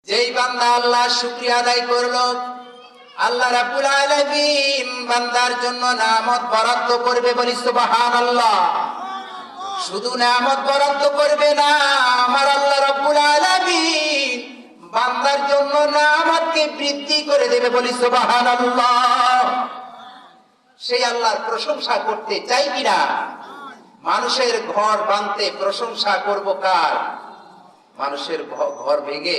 যেই বান্দা আল্লাহ শুকরিয়া আদায় করলো, আল্লাহ রাব্বুল আলামিন বান্দার জন্য নিয়ামত বরাদ্দ করবে, বলি সুবহানাল্লাহ। শুধু নিয়ামত বরাদ্দ করবে না, আমার আল্লাহ রাব্বুল আলামিন বান্দার জন্য নিয়ামতকে বৃদ্ধি করে দেবে, বলি সুবহানাল্লাহ। সেই আল্লাহর প্রশংসা করতে চাই কিনা? মানুষের ঘর বাঁধতে প্রশংসা করব কার? মানুষের ঘর ভেঙে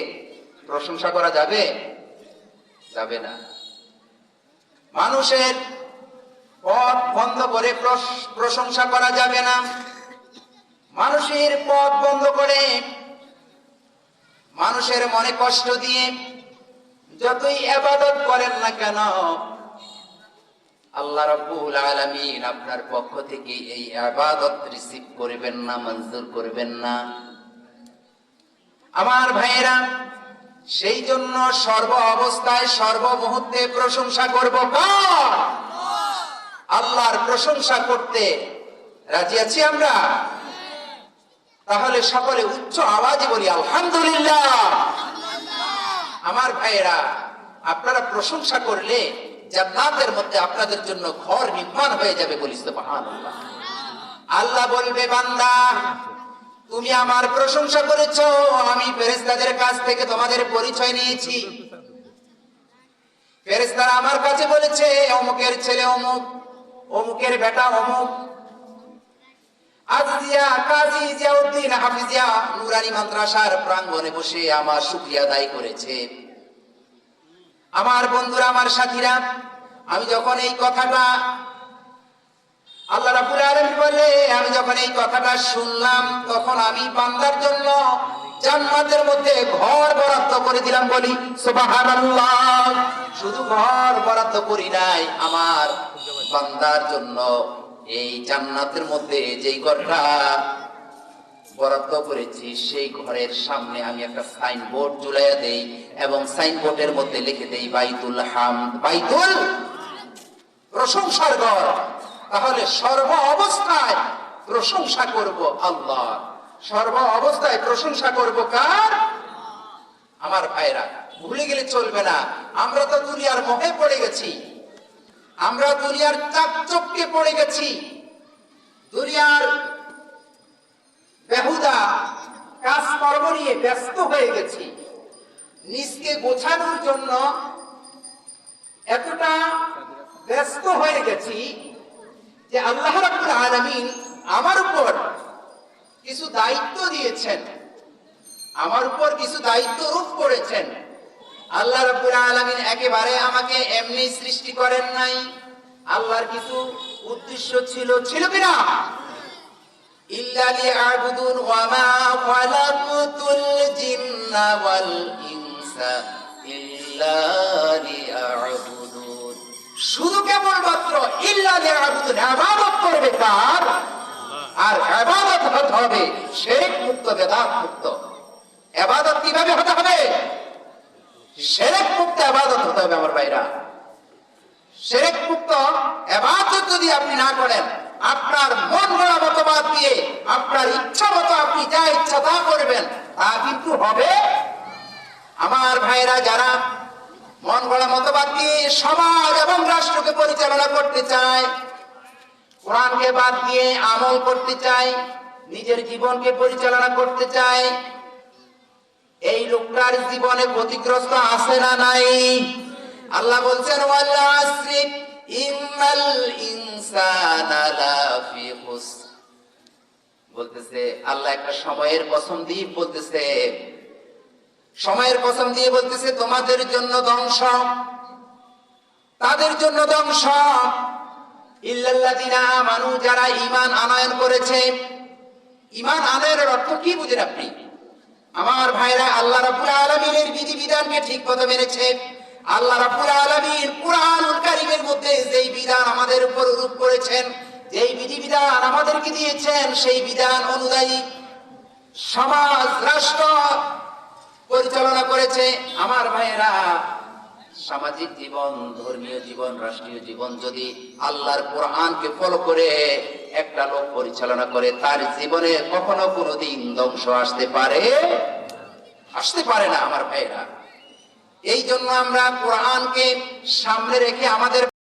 প্রশংসা করা যাবে? যাবে না। মানুষের পথ বন্ধ করে প্রশংসা করা যাবে না। মানুষের পথ বন্ধ করে, মানুষের মনে কষ্ট দিয়ে যতই ইবাদত করেন না কেন, আল্লাহ রাব্বুল আলামিন আপনার পক্ষ থেকে এই ইবাদত রিসিভ করবেন না, মঞ্জুর করবেন না। আমার ভাইয়েরা, সেই জন্য সর্ব অবস্থায় সর্ব মুহূর্তে প্রশংসা করব কার? আল্লাহর প্রশংসা করতে রাজি আছি আমরা? তাহলে সকলে উচ্চ আওয়াজে বলি আলহামদুলিল্লাহ। আমার ভাইয়েরা, আপনারা প্রশংসা করলে জান্নাতের মধ্যে আপনাদের জন্য ঘর নির্মাণ হয়ে যাবে, বলি সুবহানাল্লাহ। আল্লাহ বলবে, বান্দা তুমি আমার প্রশংসা করেছো, আমি ফেরেশতাদের কাছ থেকে তোমাদের পরিচয় নিয়েছি। ফেরেশতারা আমার কাছে বলেছে, অমুকের ছেলে অমুক, অমুকের বেটা অমুক। আজিয়া কাজী জিয়াউদ্দিন হাফিজিয়া নুরানি মাদ্রাসার প্রাঙ্গণে বসে আমার শুকরিয়া আদায় করেছে। আমার বন্ধুরা, আমার সাথীরা, আমি যখন এই কথাটা আল্লাহ রাব্বুল আলামিন বলে, আমি যখন এই কথাটা শুনলাম, তখন আমি বান্দার জন্য জান্নাতের মধ্যে ঘর বরাদ্দ করে দিলাম, বলি সুবহানাল্লাহ। শুধু ঘর বরাদ্দ করি নাই, আমার বান্দার জন্য এই জান্নাতের মধ্যে যেই ঘরটা বরাদ্দ করেছি, সেই ঘরের সামনে আমি একটা সাইনবোর্ড ঝুলাইয়া দেই এবং সাইনবোর্ডের মধ্যে লিখে দেই বাইতুল হামদ, বাইতুল প্রশংসার ঘর। তাহলে সর্ব অবস্থায় প্রশংসা করব আল্লাহ, সর্ব অবস্থায় প্রশংসা করব কার? আমার ভাইরা, ভুলে গেলে চলবে না। আমরা তো দুনিয়ার মোহে পড়ে গেছি, আমরা দুনিয়ার চাকচক্যে পড়ে গেছি, দুনিয়ার বেহুদা কাজকর্ম নিয়ে ব্যস্ত হয়ে গেছি। নিজকে গোছানোর জন্য এতটা ব্যস্ত হয়ে গেছি যে আল্লাহ রাব্বুল আলামিন আমার উপর কিছু দায়িত্ব দিয়েছেন, আমার উপর কিছু দায়িত্ব রূপ করেছেন। আল্লাহ রাব্বুল আলামিন একেবারে আমাকে এমনি সৃষ্টি করেন নাই, আল্লাহর কিছু উদ্দেশ্য ছিল, ছিল কিনা? ইল্লা লিয়াবুদুন ওয়া মা খালাকতুল জিন্না ওয়াল ইনসা ইল্লা লিয়াবুদুন। শুধু কেবলমাত্র ইল্লা লিয়াবুদুন, ইবাদত করবে কার? আর ইবাদত হতে হবে শিরক মুক্ত, বিদআত মুক্ত। ইবাদত কিভাবে হতে হবে? শিরক মুক্ত ইবাদত হতে হবে। আমার ভাইরা, শিরক মুক্ত ইবাদত যদি আপনি না করেন, আপনার মন গড়া মতবাদ দিয়ে আপনার ইচ্ছা মতো আপনি যা ইচ্ছা তা করবেন, তা কিন্তু হবে। আমার ভাইরা, যারা মন গড়া মতবাদ দিয়ে সমাজ এবং রাষ্ট্রকে পরিচালনা করতে চায়, কোরআনকে বাদ দিয়ে আমল করতে চায়, নিজের জীবনকে পরিচালনা করতে চায়, এই লোকটার জীবনে ক্ষতিগ্রস্ত আছে না নাই? আল্লাহ বলছেন, ওয়াল আসরি ইন্নাল ইনসানা লাফি খুসর। বলতেছে আল্লাহ একটা সময়ের কসম দিয়ে বলতেছে, সময়ের কসম দিয়ে বলতেছে তোমাদের জন্য ধ্বংস, তাদের জন্য ধ্বংস। ইল্লাল্লাযিনা আমানু, যারা ঈমান আনয়ন করেছে। ঈমান আনয়নের অর্থ কি বুঝেন আপনি? আমার ভাইরা, আল্লাহ রাব্বুল আলামিনের বিধিবিধানকে ঠিকমতো মেনেছে। আল্লাহ রাব্বুল আলামিন কুরআনুল কারীমের মধ্যে যেই বিধান আমাদের উপর আরোপ করেছেন, যেই বিধিবিধান আমাদেরকে দিয়েছেন, সেই বিধান অনুযায়ী সমাজ রাষ্ট্র পরিচালনা করেছে। আমার ভাইয়েরা, সামাজিক জীবন, ধর্মীয় জীবন, রাষ্ট্রীয় জীবন যদি আল্লাহর কোরআনকে ফলো করে একটা লোক পরিচালনা করে, তার জীবনে কখনো কোনোদিন ধ্বংস আসতে পারে না। আমার ভাইয়েরা, এই জন্য আমরা কোরআনকে সামনে রেখে আমাদের